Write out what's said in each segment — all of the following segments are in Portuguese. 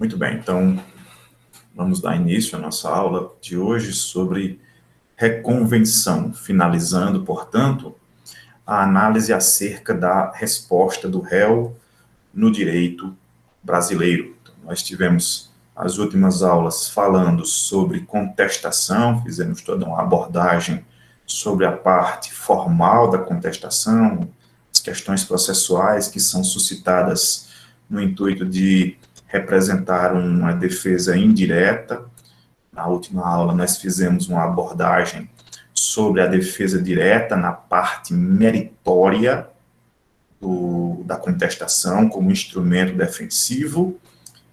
Muito bem, então vamos dar início à nossa aula de hoje sobre reconvenção, finalizando, portanto, a análise acerca da resposta do réu no direito brasileiro. Então, nós tivemos as últimas aulas falando sobre contestação, fizemos toda uma abordagem sobre a parte formal da contestação, as questões processuais que são suscitadas no intuito de representar uma defesa indireta. Na última aula, nós fizemos uma abordagem sobre a defesa direta na parte meritória da contestação como instrumento defensivo,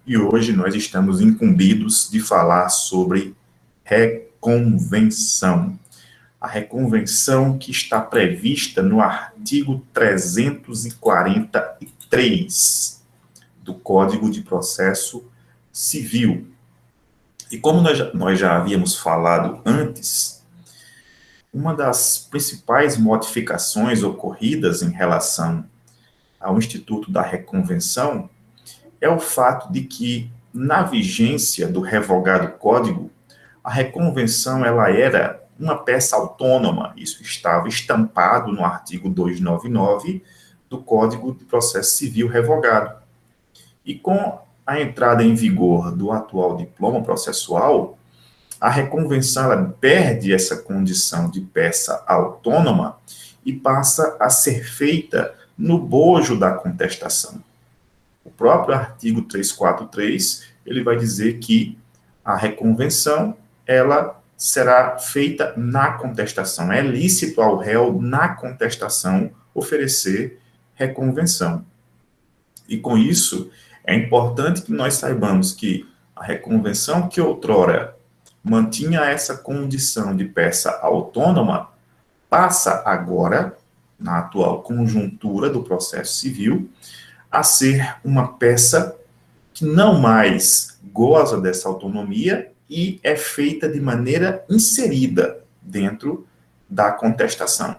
e hoje nós estamos incumbidos de falar sobre reconvenção. A reconvenção que está prevista no artigo 343 do Código de Processo Civil. E como nós já havíamos falado antes, uma das principais modificações ocorridas em relação ao Instituto da Reconvenção é o fato de que, na vigência do revogado Código, a reconvenção ela era uma peça autônoma. Isso estava estampado no artigo 299 do Código de Processo Civil revogado. E com a entrada em vigor do atual diploma processual, a reconvenção ela perde essa condição de peça autônoma e passa a ser feita no bojo da contestação. O próprio artigo 343, ele vai dizer que a reconvenção, ela será feita na contestação. É lícito ao réu, na contestação, oferecer reconvenção. E com isso, é importante que nós saibamos que a reconvenção que outrora mantinha essa condição de peça autônoma, passa agora, na atual conjuntura do processo civil, a ser uma peça que não mais goza dessa autonomia e é feita de maneira inserida dentro da contestação.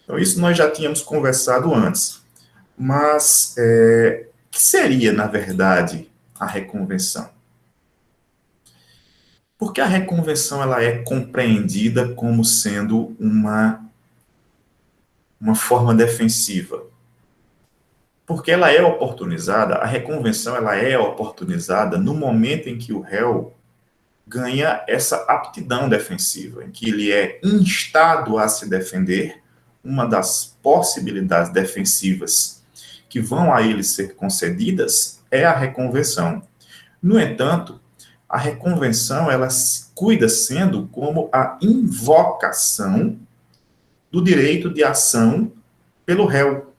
Então, isso nós já tínhamos conversado antes. Mas, o que seria, na verdade, a reconvenção? Porque a reconvenção ela é compreendida como sendo uma forma defensiva. Porque ela é oportunizada, a reconvenção ela é oportunizada no momento em que o réu ganha essa aptidão defensiva, em que ele é instado a se defender. Uma das possibilidades defensivas que vão a ele ser concedidas é a reconvenção. No entanto, a reconvenção ela cuida sendo como a invocação do direito de ação pelo réu.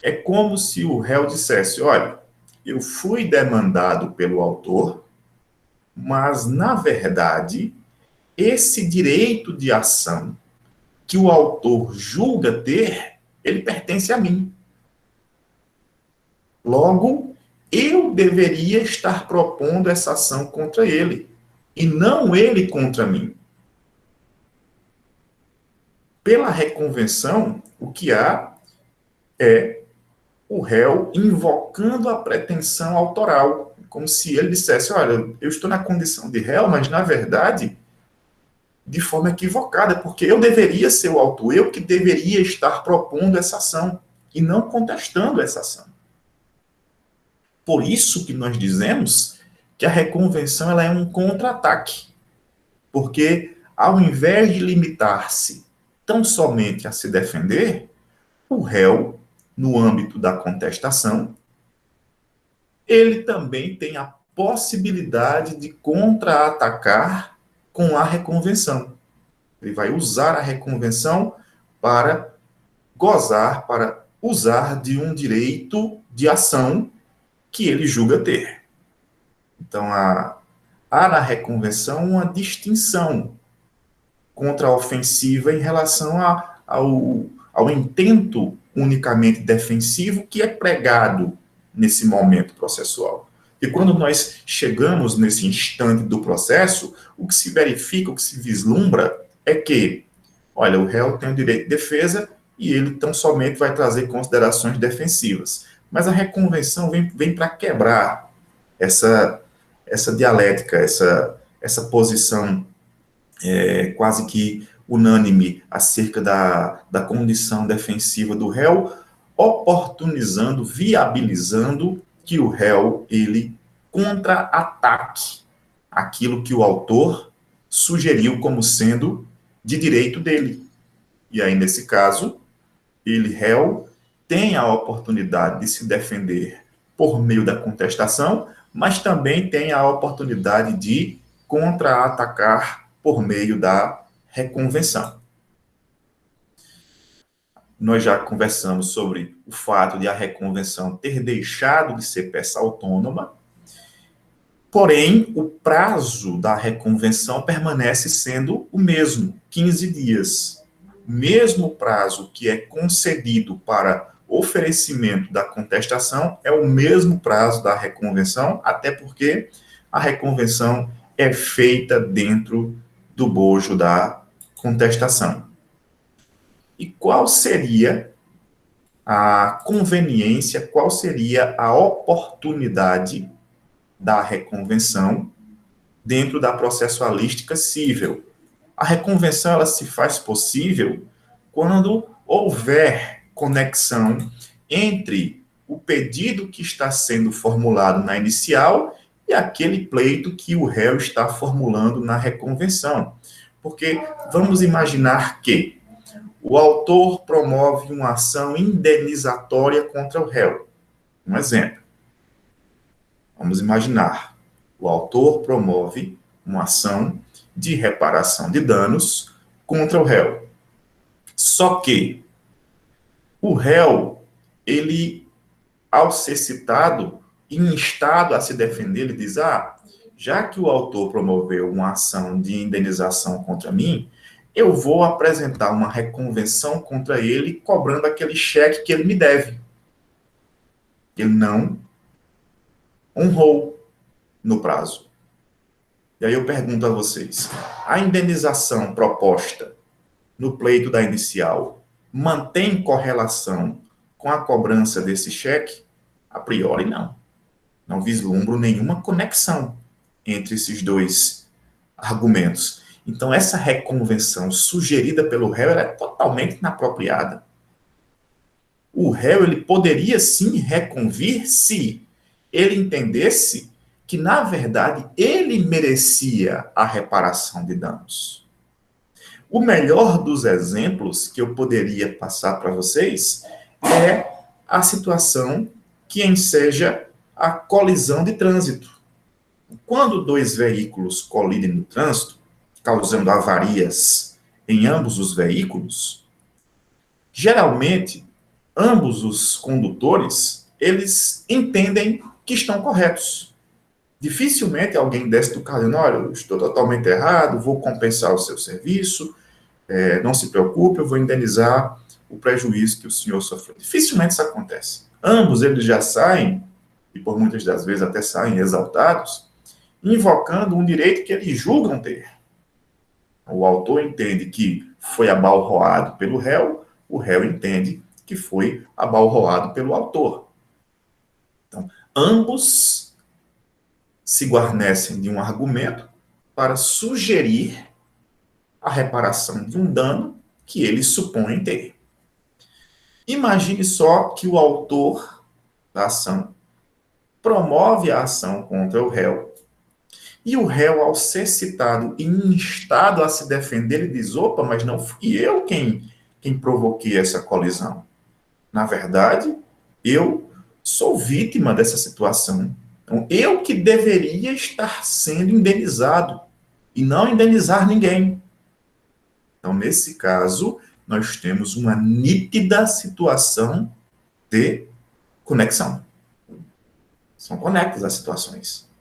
É como se o réu dissesse, olha, eu fui demandado pelo autor, mas, na verdade, esse direito de ação que o autor julga ter, ele pertence a mim. Logo, eu deveria estar propondo essa ação contra ele, e não ele contra mim. Pela reconvenção, o que há é o réu invocando a pretensão autoral, como se ele dissesse, olha, eu estou na condição de réu, mas, na verdade, de forma equivocada, porque eu deveria ser o autor, eu que deveria estar propondo essa ação, e não contestando essa ação. Por isso que nós dizemos que a reconvenção ela é um contra-ataque, porque, ao invés de limitar-se tão somente a se defender, o réu, no âmbito da contestação, ele também tem a possibilidade de contra-atacar com a reconvenção. Ele vai usar a reconvenção para gozar, para usar de um direito de ação que ele julga ter. Então, há na reconvenção uma distinção contra-ofensiva em relação ao intento unicamente defensivo que é pregado nesse momento processual. E quando nós chegamos nesse instante do processo, o que se verifica, o que se vislumbra é que, olha, o réu tem o direito de defesa e ele tão somente vai trazer considerações defensivas. Mas a reconvenção vem para quebrar essa, essa dialética, essa posição quase que unânime acerca da condição defensiva do réu, oportunizando, viabilizando que o réu, ele contra-ataque aquilo que o autor sugeriu como sendo de direito dele. E aí, nesse caso, ele, réu, tem a oportunidade de se defender por meio da contestação, mas também tem a oportunidade de contra-atacar por meio da reconvenção. Nós já conversamos sobre o fato de a reconvenção ter deixado de ser peça autônoma, porém, o prazo da reconvenção permanece sendo o mesmo, 15 dias. O mesmo prazo que é concedido para oferecimento da contestação é o mesmo prazo da reconvenção, até porque a reconvenção é feita dentro do bojo da contestação. E qual seria a conveniência, qual seria a oportunidade da reconvenção dentro da processualística civil? A reconvenção ela se faz possível quando houver conexão entre o pedido que está sendo formulado na inicial e aquele pleito que o réu está formulando na reconvenção. Porque vamos imaginar que o autor promove uma ação indenizatória contra o réu. Um exemplo. Vamos imaginar. O autor promove uma ação de reparação de danos contra o réu. Só que o réu, ele, ao ser citado, instado a se defender, ele diz, já que o autor promoveu uma ação de indenização contra mim, eu vou apresentar uma reconvenção contra ele, cobrando aquele cheque que ele me deve. Ele não honrou no prazo. E aí eu pergunto a vocês, a indenização proposta no pleito da inicial mantém correlação com a cobrança desse cheque? A priori, não. Não vislumbro nenhuma conexão entre esses dois argumentos. Então, essa reconvenção sugerida pelo réu é totalmente inapropriada. O réu ele poderia sim reconvir se ele entendesse que, na verdade, ele merecia a reparação de danos. O melhor dos exemplos que eu poderia passar para vocês é a situação que enseja a colisão de trânsito. Quando dois veículos colidem no trânsito, causando avarias em ambos os veículos, geralmente, ambos os condutores, eles entendem que estão corretos. Dificilmente alguém desce do carro dizendo, olha, eu estou totalmente errado, vou compensar o seu serviço, não se preocupe, eu vou indenizar o prejuízo que o senhor sofreu. Dificilmente isso acontece. Ambos eles já saem, e por muitas das vezes até saem exaltados, invocando um direito que eles julgam ter. O autor entende que foi abalroado pelo réu, o réu entende que foi abalroado pelo autor. Então, ambos se guarnecem de um argumento para sugerir a reparação de um dano que eles supõem ter. Imagine só que o autor da ação promove a ação contra o réu, e o réu, ao ser citado e instado a se defender, ele diz, opa, mas não fui eu quem provoquei essa colisão. Na verdade, eu sou vítima dessa situação. Então, eu que deveria estar sendo indenizado e não indenizar ninguém. Então, nesse caso, nós temos uma nítida situação de conexão. São conectas as situações.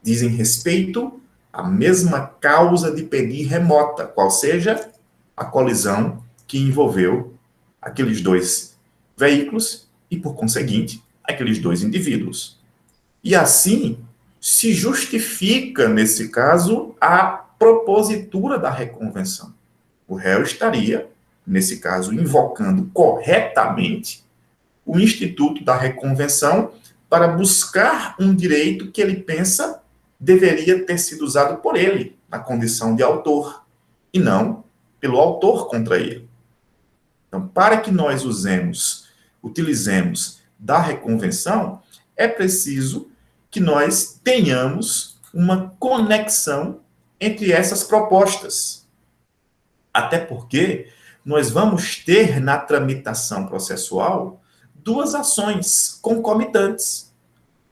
Dizem respeito à mesma causa de pedir remota, qual seja a colisão que envolveu aqueles dois veículos e, por conseguinte, aqueles dois indivíduos. E assim, se justifica, nesse caso, a propositura da reconvenção. O réu estaria, nesse caso, invocando corretamente o instituto da reconvenção para buscar um direito que ele pensa deveria ter sido usado por ele, na condição de autor, e não pelo autor contra ele. Então, para que nós utilizemos da reconvenção, é preciso que nós tenhamos uma conexão entre essas propostas. Até porque nós vamos ter na tramitação processual duas ações concomitantes.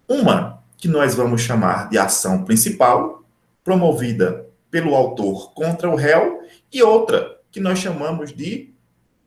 Uma que nós vamos chamar de ação principal, promovida pelo autor contra o réu, e outra que nós chamamos de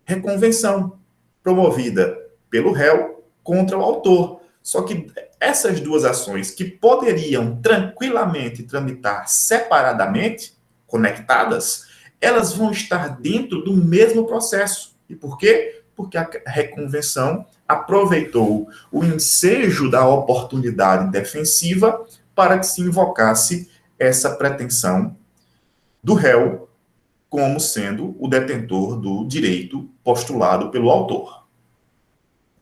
reconvenção, promovida pelo réu contra o autor. Só que essas duas ações, que poderiam tranquilamente tramitar separadamente, conectadas, elas vão estar dentro do mesmo processo. E por quê? Porque a reconvenção aproveitou o ensejo da oportunidade defensiva para que se invocasse essa pretensão do réu como sendo o detentor do direito postulado pelo autor.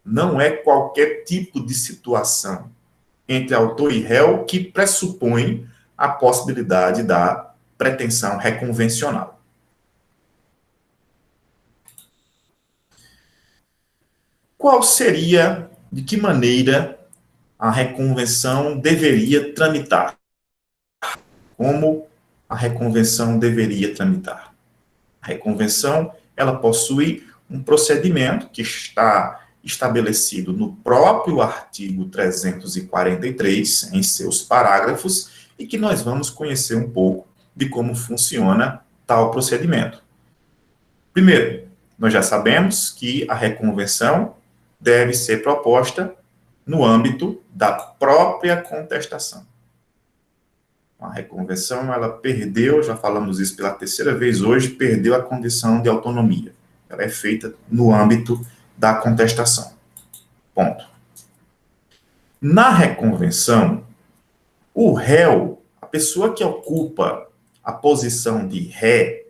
Não é qualquer tipo de situação entre autor e réu que pressupõe a possibilidade da pretensão reconvencional. Qual seria, de que maneira a reconvenção deveria tramitar? Como a reconvenção deveria tramitar? A reconvenção, ela possui um procedimento que está estabelecido no próprio artigo 343, em seus parágrafos, e que nós vamos conhecer um pouco de como funciona tal procedimento. Primeiro, nós já sabemos que a reconvenção deve ser proposta no âmbito da própria contestação. A reconvenção, ela perdeu, já falamos isso pela terceira vez hoje, perdeu a condição de autonomia. Ela é feita no âmbito da contestação. Ponto. Na reconvenção, o réu, a pessoa que ocupa a posição de ré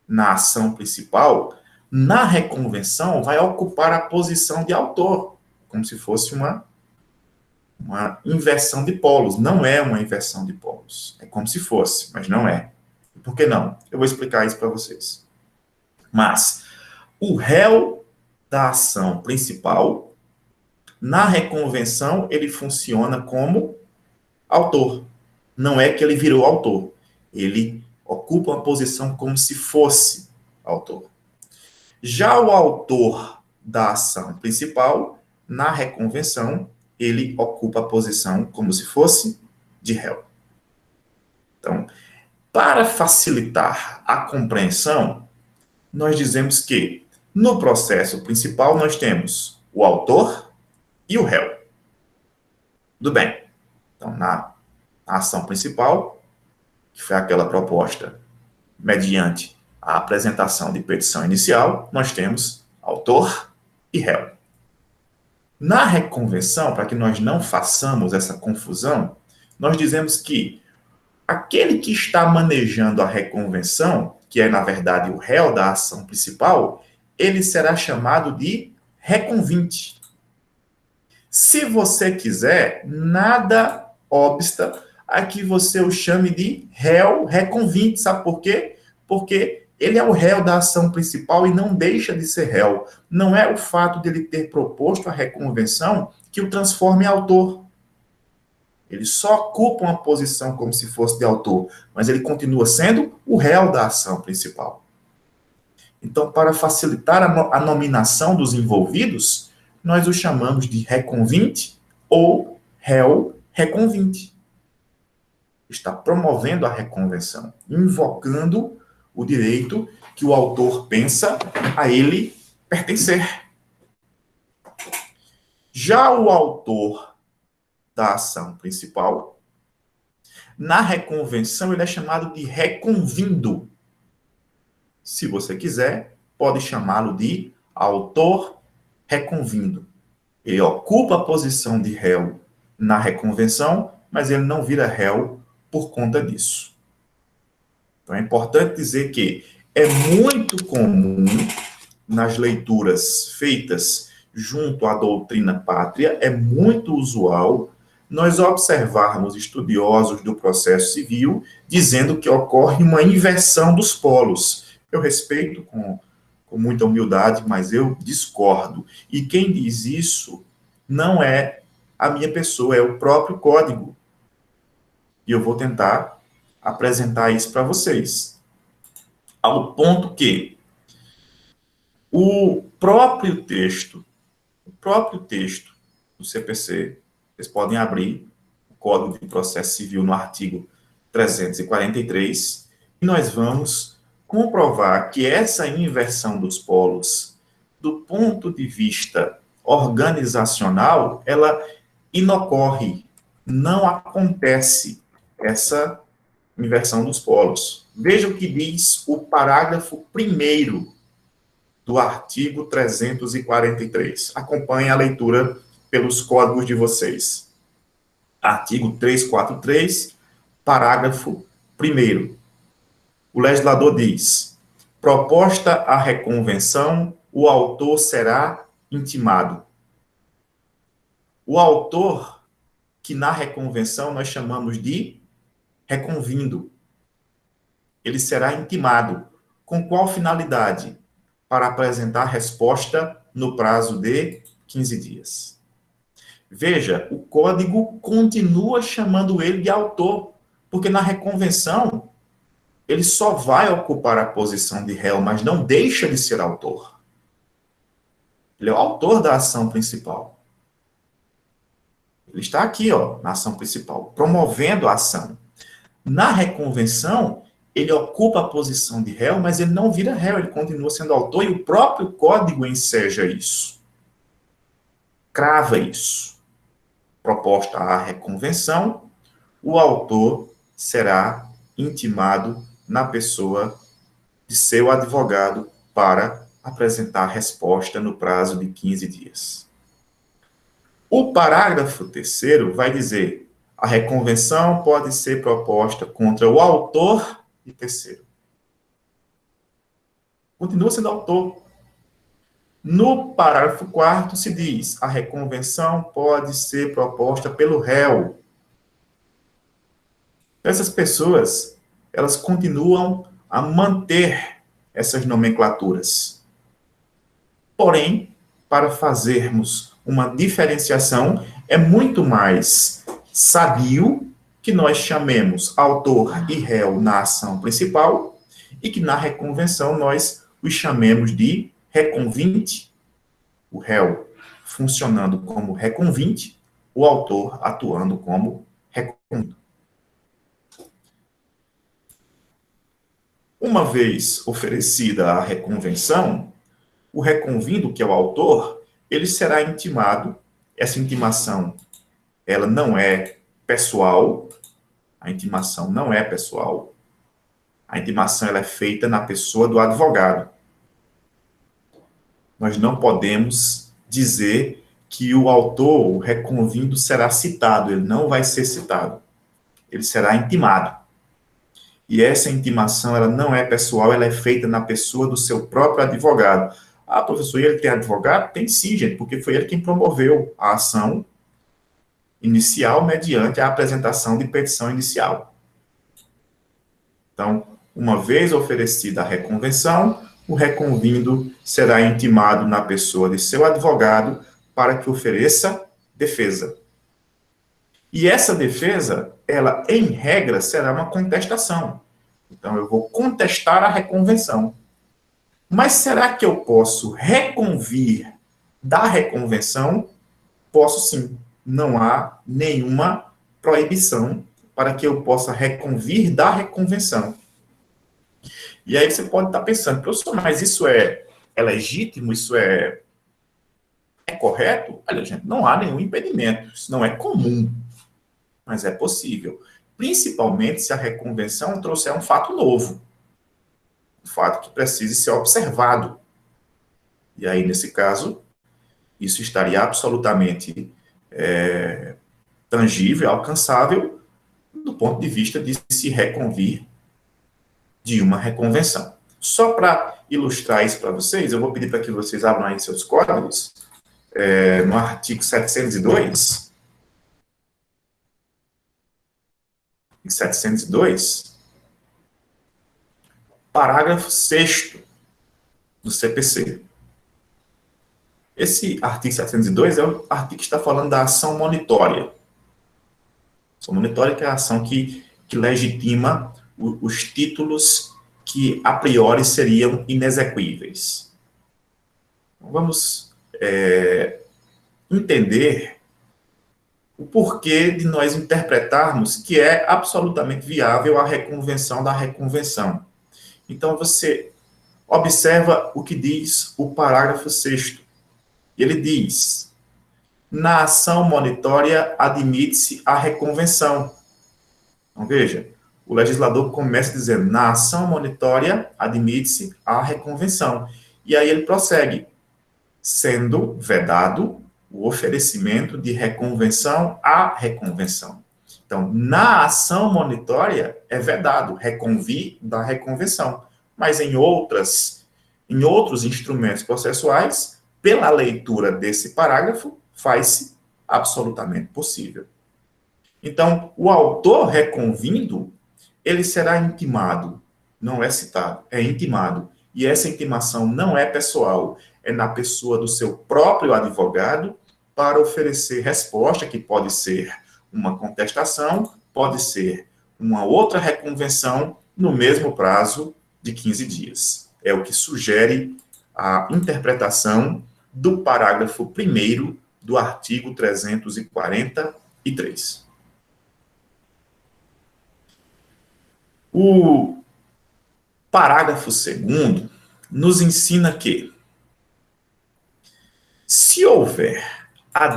na ação principal, na reconvenção vai ocupar a posição de autor, como se fosse uma inversão de polos. Não é uma inversão de polos. É como se fosse, mas não é. Por que não? Eu vou explicar isso para vocês. Mas o réu da ação principal, na reconvenção, ele funciona como autor. Não é que ele virou autor. Ele ocupa uma posição como se fosse autor. Já o autor da ação principal, na reconvenção, ele ocupa a posição como se fosse de réu. Então, para facilitar a compreensão, nós dizemos que no processo principal nós temos o autor e o réu. Tudo bem. Então, na ação principal, que foi aquela proposta mediante a apresentação de petição inicial, nós temos autor e réu. Na reconvenção, para que nós não façamos essa confusão, nós dizemos que aquele que está manejando a reconvenção, que é, na verdade, o réu da ação principal, ele será chamado de reconvinte. Se você quiser, nada obsta a que você o chame de réu reconvinte. Sabe por quê? Porque ele é o réu da ação principal e não deixa de ser réu. Não é o fato de ele ter proposto a reconvenção que o transforma em autor. Ele só ocupa uma posição como se fosse de autor, mas ele continua sendo o réu da ação principal. Então, para facilitar a nominação dos envolvidos, nós o chamamos de reconvinte ou réu reconvinte. Está promovendo a reconvenção, invocando o direito que o autor pensa a ele pertencer. Já o autor da ação principal, na reconvenção, ele é chamado de reconvindo. Se você quiser, pode chamá-lo de autor reconvindo. Ele ocupa a posição de réu na reconvenção, mas ele não vira réu por conta disso. Então é importante dizer que é muito comum nas leituras feitas junto à doutrina pátria, é muito usual nós observarmos estudiosos do processo civil dizendo que ocorre uma inversão dos polos. Eu respeito com muita humildade, mas eu discordo. E quem diz isso não é a minha pessoa, é o próprio código. E eu vou tentar apresentar isso para vocês. Ao ponto que o próprio texto do CPC, vocês podem abrir o Código de Processo Civil no artigo 343, e nós vamos comprovar que essa inversão dos polos, do ponto de vista organizacional, ela inocorre, não acontece essa inversão dos polos. Veja o que diz o parágrafo 1º do artigo 343. Acompanhe a leitura pelos códigos de vocês. Artigo 343, parágrafo 1º. O legislador diz: proposta a reconvenção, o autor será intimado. O autor, que na reconvenção nós chamamos de reconvindo, ele será intimado. Com qual finalidade? Para apresentar resposta no prazo de 15 dias. Veja, o código continua chamando ele de autor, porque na reconvenção ele só vai ocupar a posição de réu, mas não deixa de ser autor. Ele é o autor da ação principal. Ele está aqui, na ação principal, promovendo a ação. Na reconvenção, ele ocupa a posição de réu, mas ele não vira réu, ele continua sendo autor, e o próprio código enseja isso. Crava isso. Proposta a reconvenção, o autor será intimado na pessoa de seu advogado para apresentar resposta no prazo de 15 dias. O parágrafo 3º vai dizer: a reconvenção pode ser proposta contra o autor e terceiro. Continua sendo autor. No parágrafo 4º se diz: a reconvenção pode ser proposta pelo réu. Essas pessoas, elas continuam a manter essas nomenclaturas. Porém, para fazermos uma diferenciação, é muito mais sadio que nós chamemos autor e réu na ação principal e que na reconvenção nós os chamemos de reconvinte, o réu funcionando como reconvinte, o autor atuando como reconvindo. Uma vez oferecida a reconvenção, o reconvindo, que é o autor, ele será intimado. Essa intimação, ela não é pessoal. A intimação não é pessoal. A intimação ela é feita na pessoa do advogado. Nós não podemos dizer que o autor, o reconvindo, será citado. Ele não vai ser citado. Ele será intimado. E essa intimação, ela não é pessoal, ela é feita na pessoa do seu próprio advogado. Ah, professor, e ele tem advogado? Tem sim, gente, porque foi ele quem promoveu a ação inicial mediante a apresentação de petição inicial. Então, uma vez oferecida a reconvenção, o reconvindo será intimado na pessoa de seu advogado para que ofereça defesa. E essa defesa, ela, em regra, será uma contestação. Então, eu vou contestar a reconvenção. Mas será que eu posso reconvir da reconvenção? Posso sim. Não há nenhuma proibição para que eu possa reconvir da reconvenção. E aí você pode estar pensando, professor, mas isso é legítimo? Isso é correto? Olha, gente, não há nenhum impedimento. Isso não é comum. Mas é possível, principalmente se a reconvenção trouxer um fato novo, um fato que precise ser observado. E aí, nesse caso, isso estaria absolutamente tangível, alcançável, do ponto de vista de se reconvir de uma reconvenção. Só para ilustrar isso para vocês, eu vou pedir para que vocês abram aí seus códigos. no artigo 702, parágrafo 6º do CPC. Esse artigo 702 é o artigo que está falando da ação monitória. Ação monitória que é a ação que legitima os títulos que, a priori, seriam inexequíveis. Vamos entender o porquê de nós interpretarmos que é absolutamente viável a reconvenção da reconvenção. Então, você observa o que diz o parágrafo 6º. Ele diz: na ação monitória admite-se a reconvenção. Então, veja, o legislador começa dizendo: na ação monitória admite-se a reconvenção. E aí ele prossegue: sendo vedado o oferecimento de reconvenção à reconvenção. Então, na ação monitória é vedado reconvir da reconvenção, mas em outros instrumentos processuais, pela leitura desse parágrafo, faz-se absolutamente possível. Então, o autor reconvindo, ele será intimado, não é citado, é intimado. E essa intimação não é pessoal, é na pessoa do seu próprio advogado para oferecer resposta, que pode ser uma contestação, pode ser uma outra reconvenção no mesmo prazo de 15 dias. É o que sugere a interpretação do parágrafo 1º do artigo 343. O parágrafo 2º nos ensina que, se houver a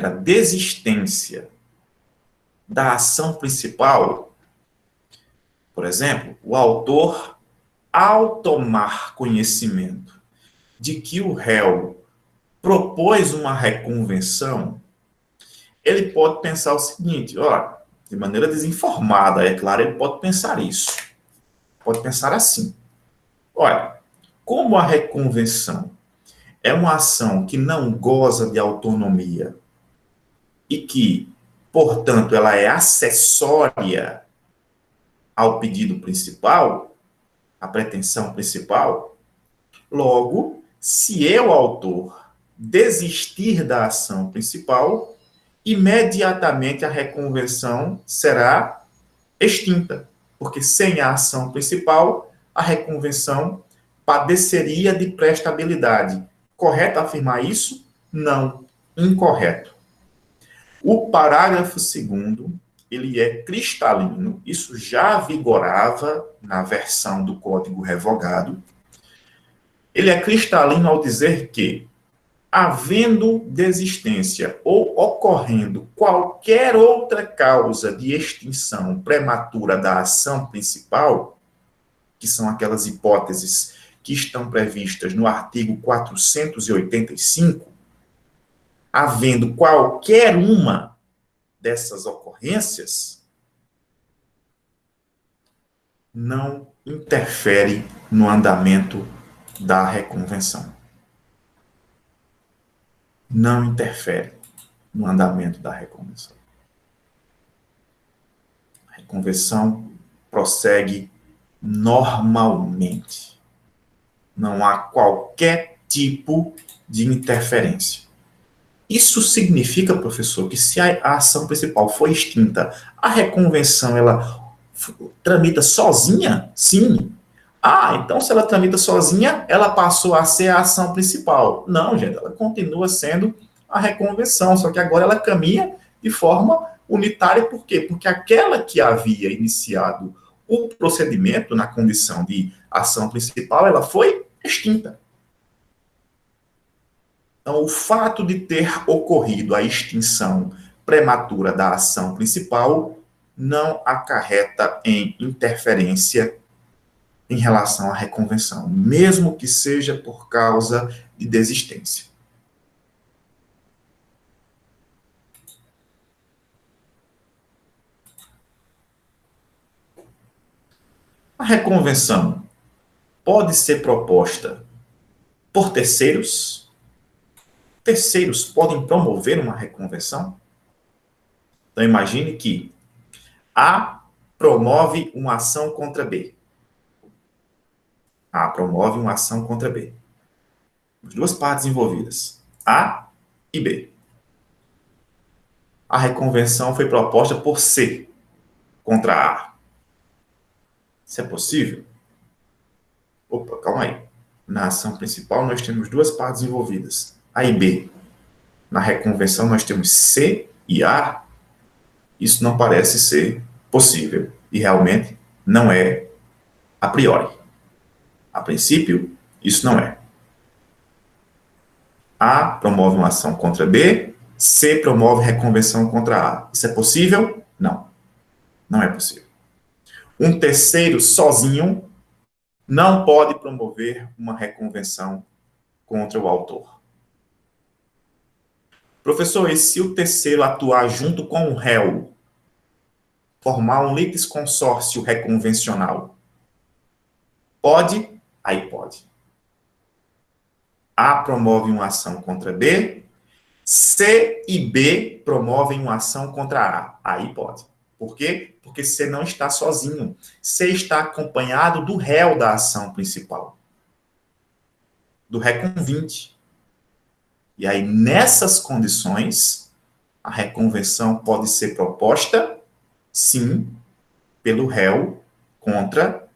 desistência da ação principal, por exemplo, o autor, ao tomar conhecimento de que o réu propôs uma reconvenção, ele pode pensar o seguinte, de maneira desinformada, é claro, ele pode pensar isso. Pode pensar assim: olha, como a reconvenção é uma ação que não goza de autonomia e que, portanto, ela é acessória ao pedido principal, à pretensão principal, logo, se eu, autor, desistir da ação principal, imediatamente a reconvenção será extinta, porque sem a ação principal, a reconvenção padeceria de prestabilidade. Correto afirmar isso? Não, incorreto. O parágrafo 2º, ele é cristalino, isso já vigorava na versão do Código Revogado. Ele é cristalino ao dizer que, havendo desistência ou ocorrendo qualquer outra causa de extinção prematura da ação principal, que são aquelas hipóteses que estão previstas no artigo 485, havendo qualquer uma dessas ocorrências, não interfere no andamento da reconvenção. Não interfere no andamento da reconvenção. A reconvenção prossegue normalmente. Não há qualquer tipo de interferência. Isso significa, professor, que se a ação principal foi extinta, a reconvenção ela tramita sozinha? Sim. Então se ela tramita sozinha, ela passou a ser a ação principal. Não, gente, ela continua sendo a reconvenção, só que agora ela caminha de forma unitária. Por quê? Porque aquela que havia iniciado o procedimento na condição de ação principal, ela foi extinta. Então, o fato de ter ocorrido a extinção prematura da ação principal não acarreta em interferência em relação à reconvenção, mesmo que seja por causa de desistência. A reconvenção pode ser proposta por terceiros. Terceiros podem promover uma reconversão? Então, imagine que A promove uma ação contra B. A promove uma ação contra B. As duas partes envolvidas, A e B. A reconversão foi proposta por C contra A. Isso é possível? Opa, calma aí. Na ação principal, nós temos duas partes envolvidas, A e B. Na reconversão, nós temos C e A. Isso não parece ser possível. E realmente não é a priori. A princípio, isso não é. A promove uma ação contra B, C promove reconversão contra A. Isso é possível? Não. Não é possível. Um terceiro sozinho não pode promover uma reconversão contra o autor. Professor, e se o terceiro atuar junto com o réu, formar um litisconsórcio reconvencional? Pode? Aí pode. A promove uma ação contra B, C e B promovem uma ação contra A. Aí pode. Por quê? Porque C não está sozinho. C está acompanhado do réu da ação principal, do reconvinte. E aí, nessas condições, a reconversão pode ser proposta, sim, pelo réu contra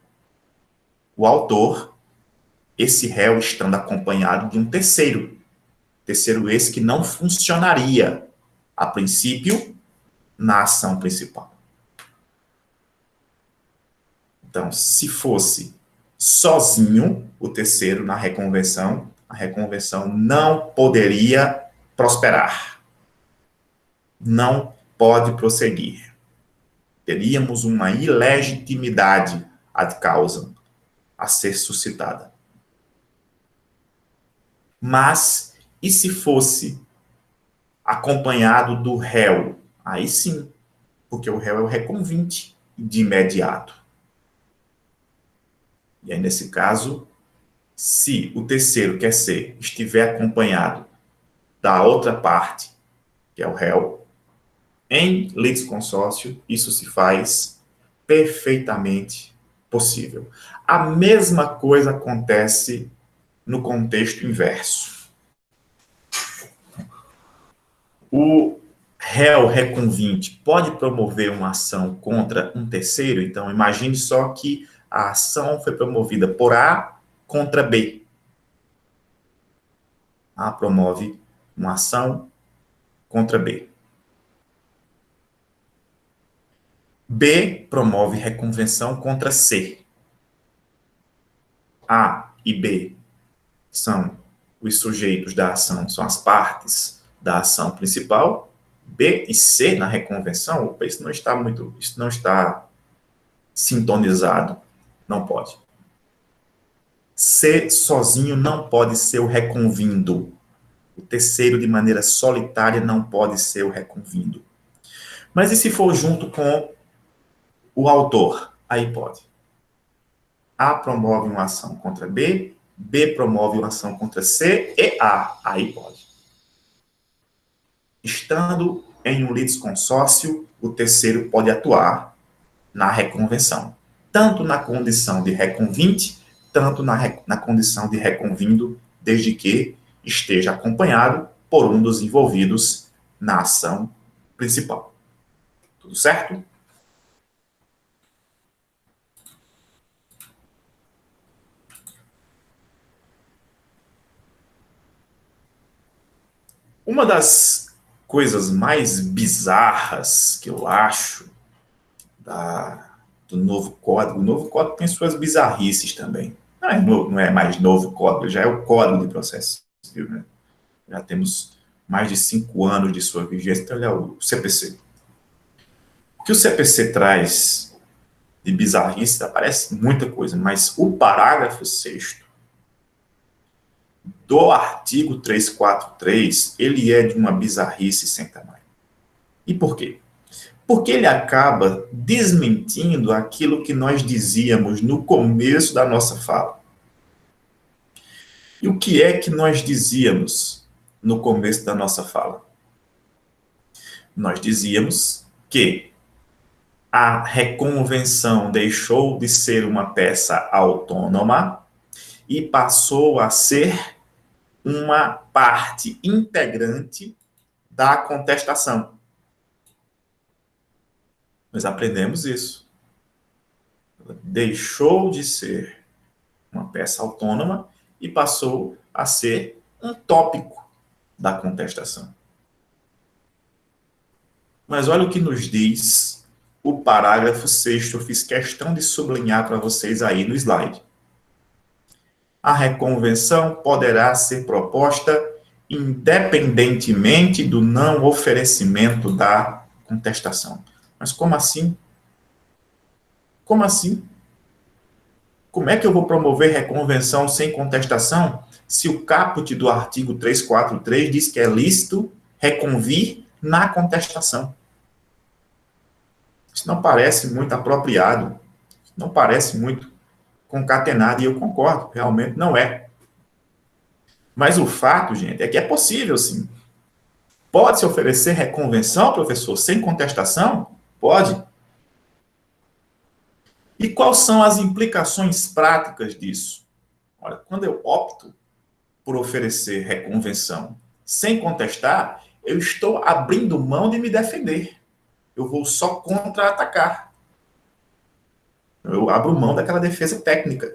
o autor, esse réu estando acompanhado de um terceiro. Terceiro esse que não funcionaria, a princípio, na ação principal. Então, se fosse sozinho o terceiro na reconversão, a reconversão não poderia prosperar. Não pode prosseguir. Teríamos uma ilegitimidade ad causa a ser suscitada. Mas, e se fosse acompanhado do réu? Aí sim, porque o réu é o reconvinte de imediato. E aí, nesse caso, se o terceiro, quer ser, estiver acompanhado da outra parte, que é o réu, em litisconsórcio, isso se faz perfeitamente possível. A mesma coisa acontece no contexto inverso. O réu reconvinte pode promover uma ação contra um terceiro? Então, imagine só que a ação foi promovida por A contra B. A promove uma ação contra B. B promove reconvenção contra C. A e B são os sujeitos da ação, são as partes da ação principal. B e C na reconvenção, opa, isso não está sintonizado. Não pode. C sozinho não pode ser o reconvindo. O terceiro, de maneira solitária, não pode ser o reconvindo. Mas e se for junto com o autor? Aí pode. A promove uma ação contra B, B promove uma ação contra C e A. Aí pode. Estando em um litisconsórcio, o terceiro pode atuar na reconvenção, tanto na condição de reconvinte, tanto na condição de reconvindo, desde que esteja acompanhado por um dos envolvidos na ação principal. Tudo certo? Uma das coisas mais bizarras que eu acho do novo código, o novo código tem suas bizarrices também. Não é mais novo código, já é o Código de Processo Civil, né? Já temos mais de 5 anos de sua vigência, então ele é o CPC. O que o CPC traz de bizarrice, aparece muita coisa, mas o parágrafo 6º do artigo 343, ele é de uma bizarrice sem tamanho. E por quê? Porque ele acaba desmentindo aquilo que nós dizíamos no começo da nossa fala. E o que é que nós dizíamos no começo da nossa fala? Nós dizíamos que a reconvenção deixou de ser uma peça autônoma e passou a ser uma parte integrante da contestação. Nós aprendemos isso. Ela deixou de ser uma peça autônoma e passou a ser um tópico da contestação. Mas olha o que nos diz o parágrafo 6º, eu fiz questão de sublinhar para vocês aí no slide. A reconvenção poderá ser proposta independentemente do não oferecimento da contestação. Mas como assim? Como assim? Como é que eu vou promover reconvenção sem contestação se o caput do artigo 343 diz que é lícito reconvir na contestação? Isso não parece muito apropriado, não parece muito concatenado, e eu concordo, realmente não é. Mas o fato, gente, é que é possível, sim. Pode-se oferecer reconvenção, professor, sem contestação? Pode. E quais são as implicações práticas disso? Olha, quando eu opto por oferecer reconvenção sem contestar, eu estou abrindo mão de me defender. Eu vou só contra-atacar. Eu abro mão daquela defesa técnica,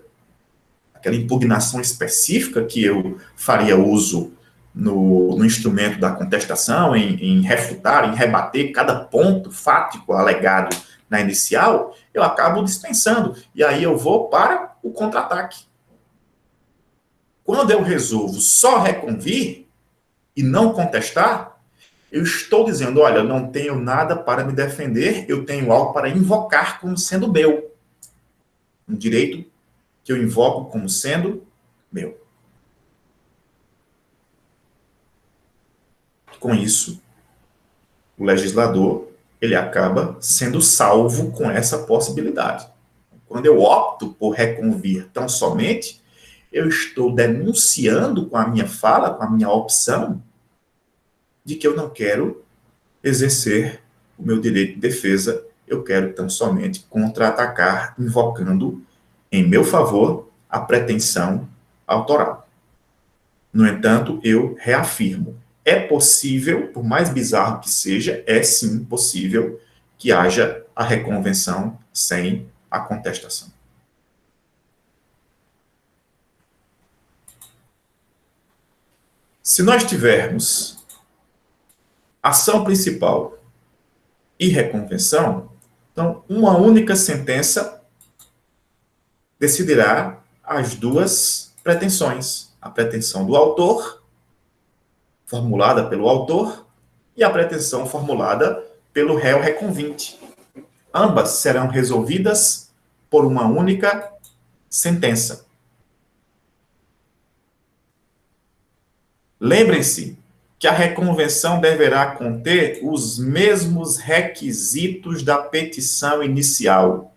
aquela impugnação específica que eu faria uso no instrumento da contestação, em refutar, em rebater cada ponto fático alegado na inicial, eu acabo dispensando. E aí eu vou para o contra-ataque. Quando eu resolvo só reconvir e não contestar, eu estou dizendo, olha, eu não tenho nada para me defender, eu tenho algo para invocar como sendo meu. Um direito que eu invoco como sendo meu. Com isso, o legislador, ele acaba sendo salvo com essa possibilidade. Quando eu opto por reconvir tão somente, eu estou denunciando com a minha fala, com a minha opção, de que eu não quero exercer o meu direito de defesa, eu quero tão somente contra-atacar, invocando em meu favor a pretensão autoral. No entanto, eu reafirmo, é possível, por mais bizarro que seja, é sim possível que haja a reconvenção sem a contestação. Se nós tivermos ação principal e reconvenção, então uma única sentença decidirá as duas pretensões. A pretensão do autor, formulada pelo autor, e a pretensão formulada pelo réu reconvinte. Ambas serão resolvidas por uma única sentença. Lembrem-se que a reconvenção deverá conter os mesmos requisitos da petição inicial.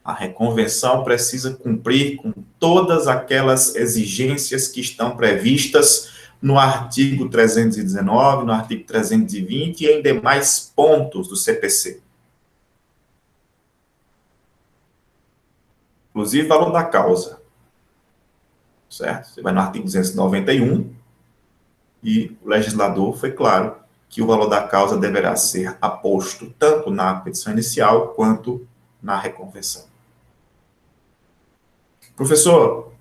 A reconvenção precisa cumprir com todas aquelas exigências que estão previstas no artigo 319, no artigo 320 e em demais pontos do CPC. Inclusive, valor da causa. Certo? Você vai no artigo 291 e o legislador foi claro que o valor da causa deverá ser aposto tanto na petição inicial quanto na reconvenção. Professor,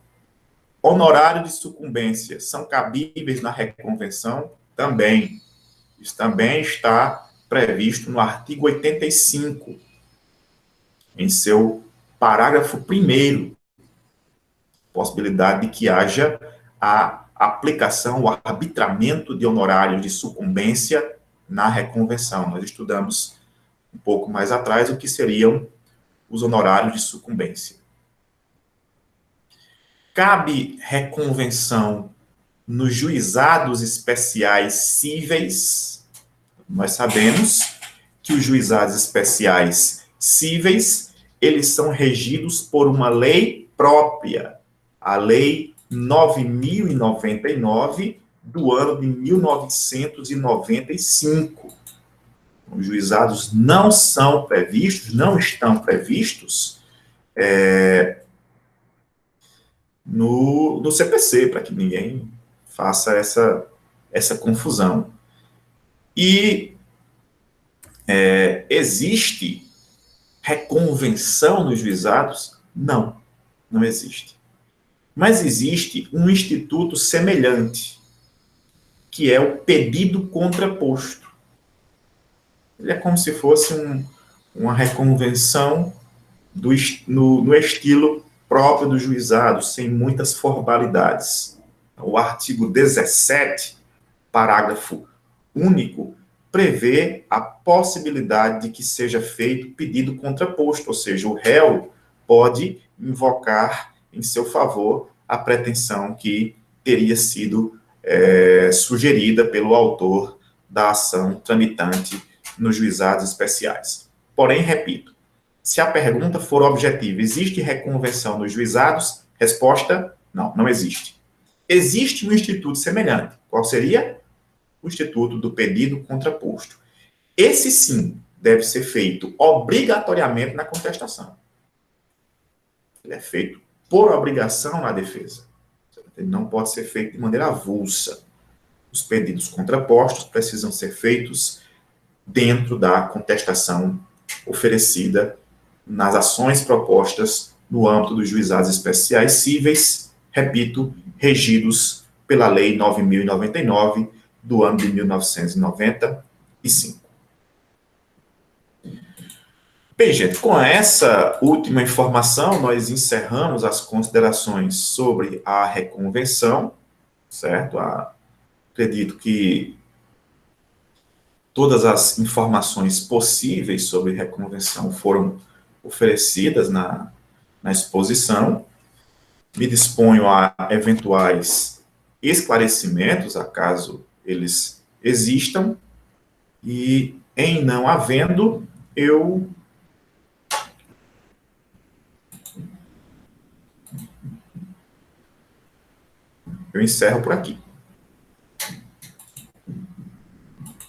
honorário de sucumbência são cabíveis na reconvenção? Também. Isso também está previsto no artigo 85, em seu parágrafo 1º, possibilidade de que haja a aplicação, o arbitramento de honorários de sucumbência na reconvenção. Nós estudamos um pouco mais atrás o que seriam os honorários de sucumbência. Cabe reconvenção nos juizados especiais cíveis. Nós sabemos que os juizados especiais cíveis, eles são regidos por uma lei própria, a Lei 9.099 do ano de 1995. Os juizados não são previstos, não estão previstos no CPC, para que ninguém faça essa confusão. E existe reconvenção nos juizados? Não, não existe. Mas existe um instituto semelhante, que é o pedido contraposto. Ele é como se fosse uma reconvenção no estilo próprio do juizado, sem muitas formalidades. O artigo 17, parágrafo único, prevê a possibilidade de que seja feito pedido contraposto, ou seja, o réu pode invocar em seu favor a pretensão que teria sido sugerida pelo autor da ação tramitante nos juizados especiais. Porém, repito, se a pergunta for objetiva, existe reconvenção nos juizados? Resposta, não, não existe. Existe um instituto semelhante. Qual seria? O instituto do pedido contraposto. Esse sim deve ser feito obrigatoriamente na contestação. Ele é feito por obrigação na defesa. Ele não pode ser feito de maneira avulsa. Os pedidos contrapostos precisam ser feitos dentro da contestação oferecida nas ações propostas no âmbito dos juizados especiais cíveis, repito, regidos pela Lei 9.099, do ano de 1995. Bem, gente, com essa última informação, nós encerramos as considerações sobre a reconvenção, certo? Acredito que todas as informações possíveis sobre reconvenção foram oferecidas na exposição. Me disponho a eventuais esclarecimentos, acaso eles existam, e em não havendo, eu encerro por aqui.